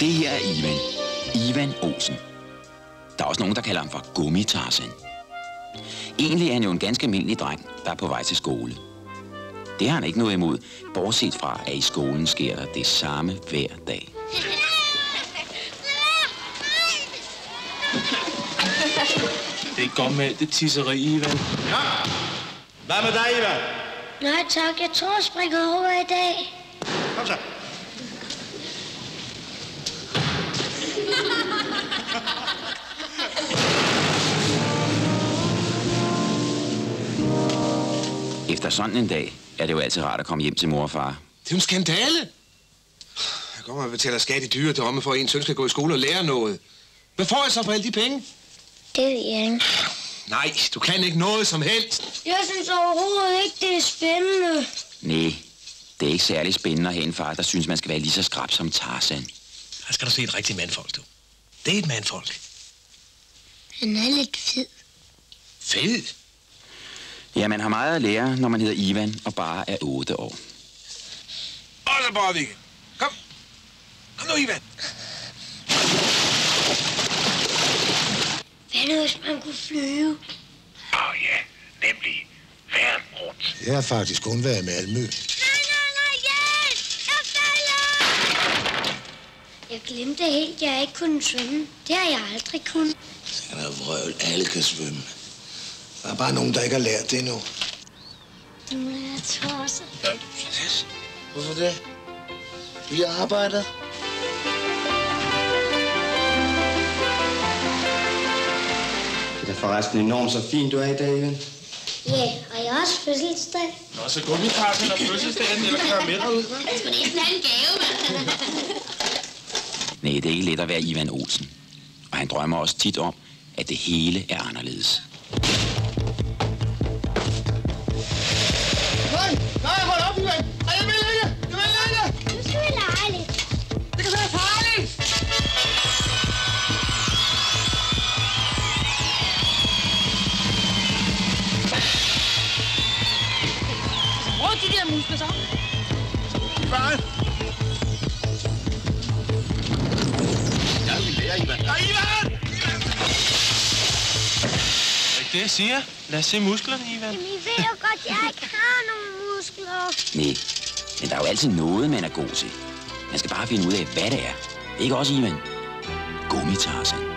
Det her er Ivan. Ivan Olsen. Der er også nogen, der kalder ham for Gummi-Tarzan. Egentlig er han jo en ganske almindelig dreng, der er på vej til skole. Det har han ikke noget imod, bortset fra, at i skolen sker der det samme hver dag. Det er godt med det tisseri, Ivan. Ja! Hvad med dig, Ivan? Nej tak, jeg tror, jeg springer over i dag. Kom så. Efter sådan en dag er det jo altid rart at komme hjem til mor og far. Det er jo en skandale. Jeg kommer og betaler skat i dyredomme for, at en søn skal gå i skole og lære noget. Hvad får jeg så for alle de penge? Det ved jeg ikke. Nej, du kan ikke noget som helst. Jeg synes overhovedet ikke, det er spændende. Nej, det er ikke særlig spændende at have en far, der synes, man skal være lige så skrab som Tarzan. Her skal du se et rigtigt mandfolk, du. Det er et mandfolk. Han er lidt fed. Fed? Ja, man har meget at lære, når man hedder Ivan og bare er 8 år. Og så bare vi. Kom. Kom nu, Ivan. Hvad nu, hvis man kunne flyve? Ja, nemlig verden rundt. Jeg har faktisk kun været i Malmø. Nej, hjælp! Jeg falder! Jeg glemte helt, at jeg ikke kunne svømme. Det har jeg aldrig kunnet. Han er vrøvl. Alle kan svømme. Der er bare nogen, der ikke har lært det endnu. Nu er jeg tosset. Hvorfor det? Vi arbejder. Det er forresten enormt så fint, du er i dag, Ivan. Ja, og jeg har også fødselsdag. Nå, så Gummi-Tarzan og fødselsdagen, eller kører med derud. Jeg skulle næsten have en gave, mand. Nej, det er ikke let at være Ivan Olsen. Og han drømmer også tit om, at det hele er anderledes. Nej, hold op, Ivan. Ej, jeg vil ikke. Jeg vil ikke. Nu skal vi lege lidt. Det kan være farligt. Hvor er de der muskler så? Ivan. Jeg vil lære, Ivan. Nej, Ivan! Er ikke det, jeg siger? Lad os se musklerne, Ivan. Jamen, I ved jo godt, at jeg ikke har nogen muskler. Nej, men der er jo altid noget, man er god til. Man skal bare finde ud af, hvad det er. Ikke også, Ivan? Gummi-Tarzan.